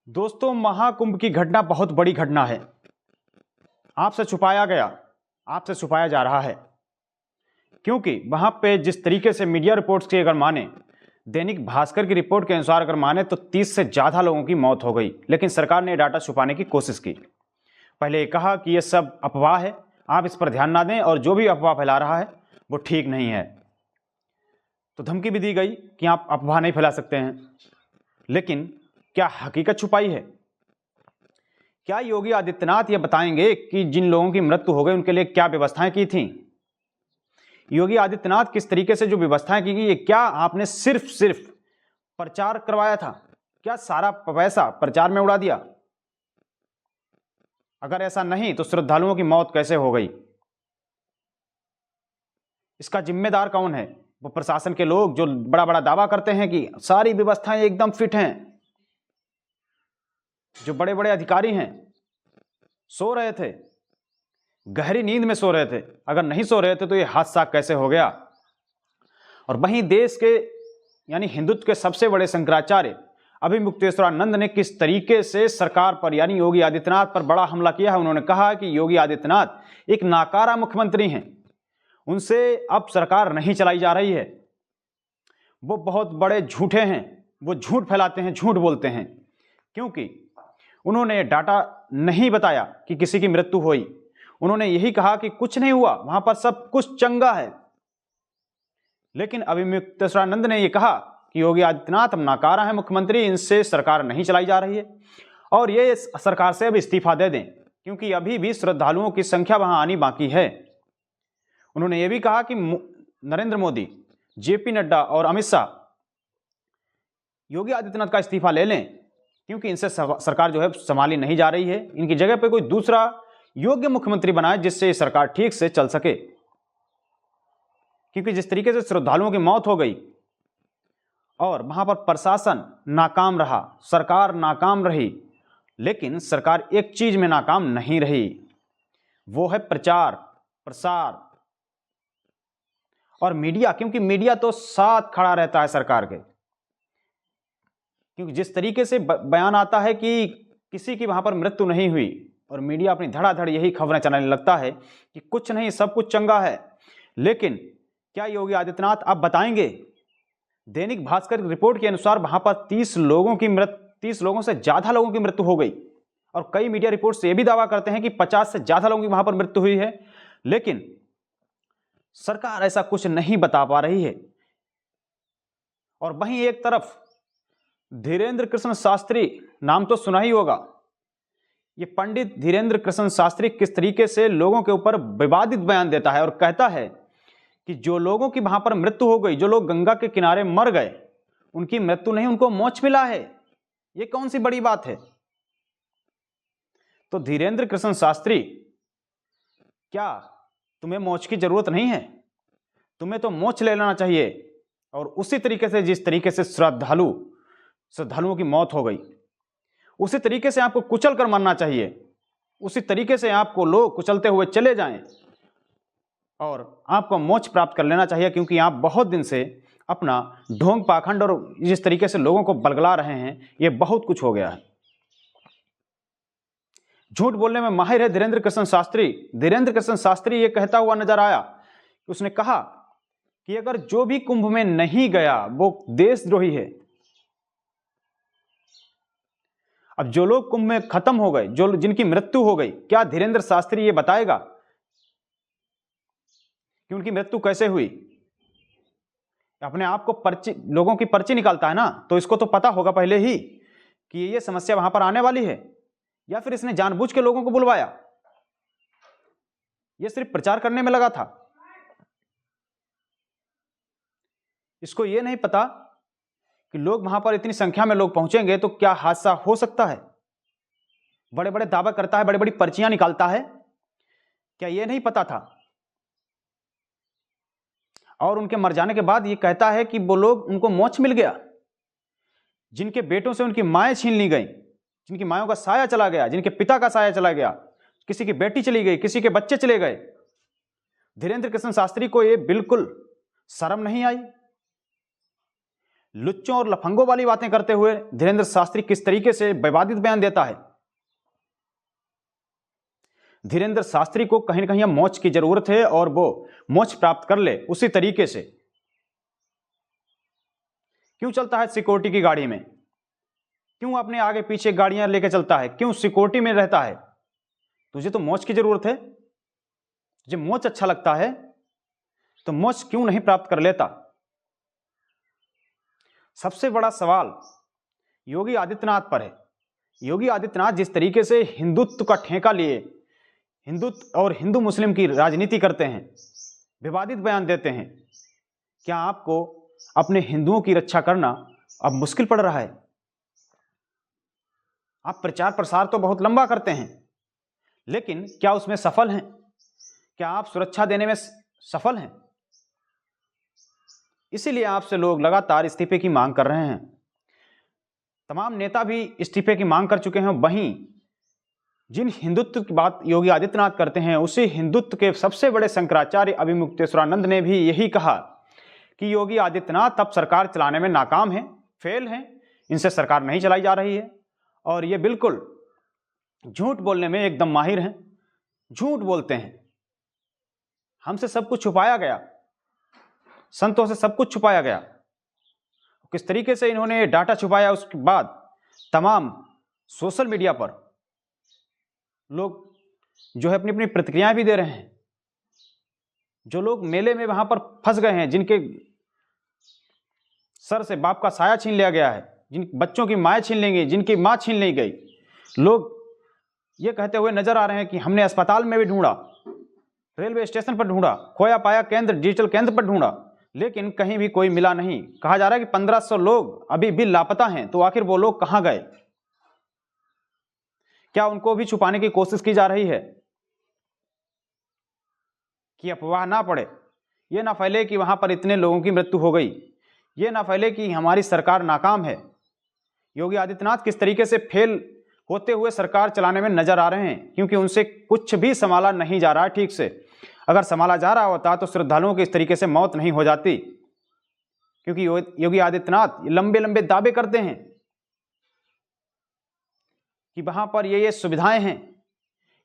दोस्तों, महाकुंभ की घटना बहुत बड़ी घटना है। आपसे छुपाया गया, आपसे छुपाया जा रहा है, क्योंकि वहां पे जिस तरीके से मीडिया रिपोर्ट्स की अगर माने, दैनिक भास्कर की रिपोर्ट के अनुसार अगर माने तो 30 से ज्यादा लोगों की मौत हो गई। लेकिन सरकार ने डाटा छुपाने की कोशिश की। पहले ये कहा कि यह सब अफवाह है, आप इस पर ध्यान ना दें, और जो भी अफवाह फैला रहा है वो ठीक नहीं है। तो धमकी भी दी गई कि आप अफवाह नहीं फैला सकते हैं। लेकिन क्या हकीकत छुपाई है? क्या योगी आदित्यनाथ ये बताएंगे कि जिन लोगों की मृत्यु हो गई उनके लिए क्या व्यवस्थाएं की थी? योगी आदित्यनाथ किस तरीके से जो व्यवस्थाएं की गई, ये क्या आपने सिर्फ प्रचार करवाया था? क्या सारा पैसा प्रचार में उड़ा दिया? अगर ऐसा नहीं तो श्रद्धालुओं की मौत कैसे हो गई? इसका जिम्मेदार कौन है? वो प्रशासन के लोग जो बड़ा बड़ा दावा करते हैं कि सारी व्यवस्थाएं एकदम फिट हैं। जो बड़े बड़े अधिकारी हैं सो रहे थे, गहरी नींद में सो रहे थे। अगर नहीं सो रहे थे तो ये हादसा कैसे हो गया? और वहीं देश के यानी हिंदुत्व के सबसे बड़े शंकराचार्य अभिमुक्तेश्वरानंद ने किस तरीके से सरकार पर यानी योगी आदित्यनाथ पर बड़ा हमला किया है। उन्होंने कहा कि योगी आदित्यनाथ एक नाकारा मुख्यमंत्री हैं, उनसे अब सरकार नहीं चलाई जा रही है। वो बहुत बड़े झूठे हैं, वो झूठ फैलाते हैं, झूठ बोलते हैं, क्योंकि उन्होंने डाटा नहीं बताया कि किसी की मृत्यु हुई। उन्होंने यही कहा कि कुछ नहीं हुआ, वहां पर सब कुछ चंगा है। लेकिन अभिमुक्तेश्वरानंद ने यह कहा कि योगी आदित्यनाथ अब नाकारा है मुख्यमंत्री, इनसे सरकार नहीं चलाई जा रही है और ये सरकार से अब इस्तीफा दे दें, क्योंकि अभी भी श्रद्धालुओं की संख्या वहां आनी बाकी है। उन्होंने यह भी कहा कि नरेंद्र मोदी, जेपी नड्डा और अमित शाह योगी आदित्यनाथ का इस्तीफा ले लें, क्योंकि इनसे सरकार जो है संभाली नहीं जा रही है। इनकी जगह पे कोई दूसरा योग्य मुख्यमंत्री बनाए जिससे सरकार ठीक से चल सके। क्योंकि जिस तरीके से श्रद्धालुओं की मौत हो गई और वहां पर प्रशासन नाकाम रहा, सरकार नाकाम रही, लेकिन सरकार एक चीज में नाकाम नहीं रही, वो है प्रचार प्रसार और मीडिया। क्योंकि मीडिया तो साथ खड़ा रहता है सरकार के। क्योंकि जिस तरीके से बयान आता है कि किसी की वहां पर मृत्यु नहीं हुई और मीडिया अपनी धड़ाधड़ यही खबरें चलाने लगता है कि कुछ नहीं, सब कुछ चंगा है। लेकिन क्या योगी आदित्यनाथ आप बताएंगे? दैनिक भास्कर की रिपोर्ट के अनुसार वहां पर 30 लोगों से ज्यादा लोगों की मृत्यु हो गई और कई मीडिया रिपोर्ट्स ये भी दावा करते हैं कि 50 से ज्यादा लोगों की वहां पर मृत्यु हुई है। लेकिन सरकार ऐसा कुछ नहीं बता पा रही है। और वहीं एक तरफ धीरेंद्र कृष्ण शास्त्री, नाम तो सुना ही होगा। ये पंडित धीरेंद्र कृष्ण शास्त्री किस तरीके से लोगों के ऊपर विवादित बयान देता है और कहता है कि जो लोगों की वहां पर मृत्यु हो गई, जो लोग गंगा के किनारे मर गए, उनकी मृत्यु नहीं, उनको मोक्ष मिला है। ये कौन सी बड़ी बात है? तो धीरेंद्र कृष्ण शास्त्री, क्या तुम्हें मोक्ष की जरूरत नहीं है? तुम्हें तो मोक्ष ले लेना चाहिए। और उसी तरीके से जिस तरीके से श्रद्धालुओं की मौत हो गई, उसी तरीके से आपको कुचल कर मरना चाहिए। उसी तरीके से आपको लोग कुचलते हुए चले जाएं और आपको मोक्ष प्राप्त कर लेना चाहिए, क्योंकि आप बहुत दिन से अपना ढोंग पाखंड और जिस तरीके से लोगों को बलगला रहे हैं, यह बहुत कुछ हो गया है। झूठ बोलने में माहिर है धीरेंद्र कृष्ण शास्त्री। धीरेंद्र कृष्ण शास्त्री यह कहता हुआ नजर आया, उसने कहा कि अगर जो भी कुंभ में नहीं गया वो देशद्रोही है। अब जो लोग कुंभ में खत्म हो गए, जो जिनकी मृत्यु हो गई, क्या धीरेंद्र शास्त्री ये बताएगा कि उनकी मृत्यु कैसे हुई? अपने आप को लोगों की पर्ची निकालता है ना, तो इसको तो पता होगा पहले ही कि ये समस्या वहां पर आने वाली है, या फिर इसने जानबूझ के लोगों को बुलवाया? ये सिर्फ प्रचार करने में लगा था। इसको ये नहीं पता कि लोग वहां पर इतनी संख्या में लोग पहुंचेंगे तो क्या हादसा हो सकता है। बड़े बड़े दावा करता है, बड़ी बड़ी पर्चियां निकालता है, क्या ये नहीं पता था? और उनके मर जाने के बाद ये कहता है कि वो लोग, उनको मोक्ष मिल गया। जिनके बेटों से उनकी माएं छीन ली गई, जिनकी मायों का साया चला गया, जिनके पिता का साया चला गया, किसी की बेटी चली गई, किसी के बच्चे चले गए। धीरेंद्र कृष्ण शास्त्री को ये बिल्कुल शर्म नहीं आई। लुच्चों और लफंगों वाली बातें करते हुए धीरेंद्र शास्त्री किस तरीके से विवादित बयान देता है। धीरेंद्र शास्त्री को कहीं ना कहीं मोक्ष की जरूरत है और वो मोक्ष प्राप्त कर ले उसी तरीके से। क्यों चलता है सिक्योरिटी की गाड़ी में, क्यों अपने आगे पीछे गाड़ियां लेके चलता है, क्यों सिक्योरिटी में रहता है? तुझे तो मोक्ष की जरूरत है, तुझे मोक्ष अच्छा लगता है तो मोक्ष क्यों नहीं प्राप्त कर लेता? सबसे बड़ा सवाल योगी आदित्यनाथ पर है। योगी आदित्यनाथ जिस तरीके से हिंदुत्व का ठेका लिए हिंदुत्व और हिंदू मुस्लिम की राजनीति करते हैं, विवादित बयान देते हैं, क्या आपको अपने हिंदुओं की रक्षा करना अब मुश्किल पड़ रहा है? आप प्रचार प्रसार तो बहुत लंबा करते हैं, लेकिन क्या उसमें सफल हैं? क्या आप सुरक्षा देने में सफल हैं? इसीलिए आपसे लोग लगातार इस्तीफे की मांग कर रहे हैं। तमाम नेता भी इस्तीफे की मांग कर चुके हैं। वहीं जिन हिंदुत्व की बात योगी आदित्यनाथ करते हैं, उसी हिंदुत्व के सबसे बड़े शंकराचार्य अभिमुक्तेश्वरानंद ने भी यही कहा कि योगी आदित्यनाथ अब सरकार चलाने में नाकाम हैं, फेल हैं, इनसे सरकार नहीं चलाई जा रही है और ये बिल्कुल झूठ बोलने में एकदम माहिर हैं, झूठ बोलते हैं। हमसे सब कुछ छुपाया गया, संतों से सब कुछ छुपाया गया। किस तरीके से इन्होंने डाटा छुपाया, उसके बाद तमाम सोशल मीडिया पर लोग जो है अपनी अपनी प्रतिक्रियाएं भी दे रहे हैं। जो लोग मेले में वहां पर फंस गए हैं, जिनके सर से बाप का साया छीन लिया गया है, जिन बच्चों की माँ छीन लेंगे, जिनकी माँ छीन ली गई, लोग ये कहते हुए नजर आ रहे हैं कि हमने अस्पताल में भी ढूंढा, रेलवे स्टेशन पर ढूंढा, खोया पाया केंद्र, डिजिटल केंद्र पर ढूंढा, लेकिन कहीं भी कोई मिला नहीं। कहा जा रहा है कि 1500 लोग अभी भी लापता हैं। तो आखिर वो लोग कहां गए? क्या उनको भी छुपाने की कोशिश की जा रही है कि अफवाह ना पड़े, ये ना फैले कि वहां पर इतने लोगों की मृत्यु हो गई, ये ना फैले कि हमारी सरकार नाकाम है? योगी आदित्यनाथ किस तरीके से फेल होते हुए सरकार चलाने में नजर आ रहे हैं, क्योंकि उनसे कुछ भी संभाला नहीं जा रहा है ठीक से। अगर संभाला जा रहा होता तो श्रद्धालुओं की इस तरीके से मौत नहीं हो जाती, क्योंकि योगी आदित्यनाथ लंबे लंबे दावे करते हैं कि वहां पर ये सुविधाएं हैं।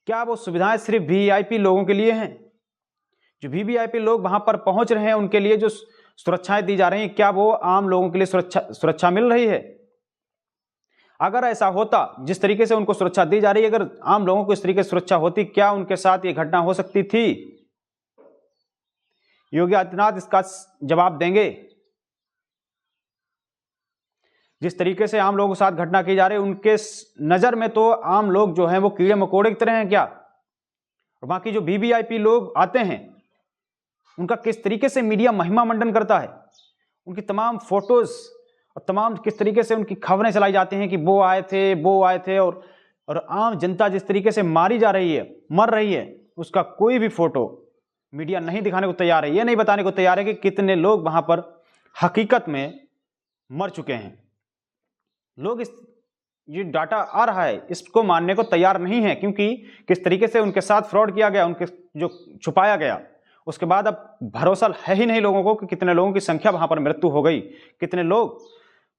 क्या वो सुविधाएं सिर्फ वीआईपी लोगों के लिए हैं? जो वीवीआईपी लोग वहां पर पहुंच रहे हैं उनके लिए जो सुरक्षाएं दी जा रही हैं, क्या वो आम लोगों के लिए सुरक्षा मिल रही है? अगर ऐसा होता, जिस तरीके से उनको सुरक्षा दी जा रही है, अगर आम लोगों को इस तरीके से सुरक्षा होती, क्या उनके साथ ये घटना हो सकती थी? योगी आदित्यनाथ इसका जवाब देंगे। जिस तरीके से आम लोगों के साथ घटना की जा रही है, उनके नजर में तो आम लोग जो हैं वो कीड़े मकोड़े की तरह हैं क्या? और बाकी जो वीवीआईपी लोग आते हैं, उनका किस तरीके से मीडिया महिमा मंडन करता है, उनकी तमाम फोटोज और तमाम किस तरीके से उनकी खबरें चलाई जाती हैं कि वो आए थे, वो आए थे, और आम जनता जिस तरीके से मारी जा रही है, मर रही है, उसका कोई भी फोटो मीडिया नहीं दिखाने को तैयार है। ये नहीं बताने को तैयार है कि कितने लोग वहां पर हकीकत में मर चुके हैं। लोग ये डाटा आ रहा है, इसको मानने को तैयार नहीं है, क्योंकि किस तरीके से उनके साथ फ्रॉड किया गया, उनके जो छुपाया गया, उसके बाद अब भरोसा है ही नहीं लोगों को कि कितने लोगों की संख्या वहां पर मृत्यु हो गई, कितने लोग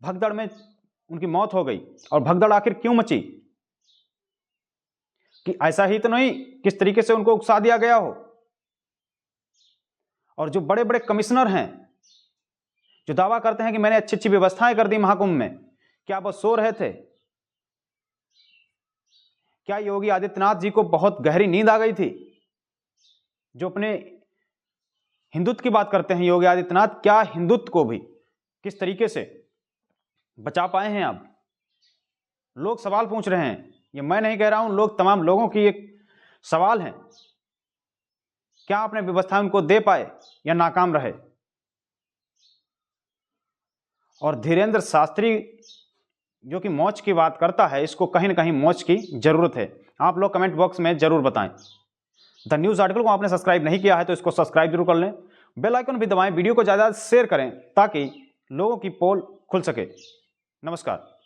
भगदड़ में उनकी मौत हो गई। और भगदड़ आखिर क्यों मची? कि ऐसा ही तो नहीं किस तरीके से उनको उकसा दिया गया हो। और जो बड़े बड़े कमिश्नर हैं जो दावा करते हैं कि मैंने अच्छी अच्छी व्यवस्थाएं कर दी महाकुंभ में, क्या वो सो रहे थे? क्या योगी आदित्यनाथ जी को बहुत गहरी नींद आ गई थी? जो अपने हिंदुत्व की बात करते हैं योगी आदित्यनाथ, क्या हिंदुत्व को भी किस तरीके से बचा पाए हैं? अब लोग सवाल पूछ रहे हैं, ये मैं नहीं कह रहा हूं, लोग तमाम लोगों की एक सवाल है, क्या आपने व्यवस्था उनको दे पाए या नाकाम रहे? और धीरेंद्र शास्त्री जो कि मोक्ष की बात करता है, इसको कहीं ना कहीं मोक्ष की जरूरत है। आप लोग कमेंट बॉक्स में जरूर बताएं। द न्यूज़ आर्टिकल को आपने सब्सक्राइब नहीं किया है तो इसको सब्सक्राइब जरूर कर लें, बेल आइकन भी दबाएं, वीडियो को ज़्यादा शेयर करें ताकि लोगों की पोल खुल सके। नमस्कार।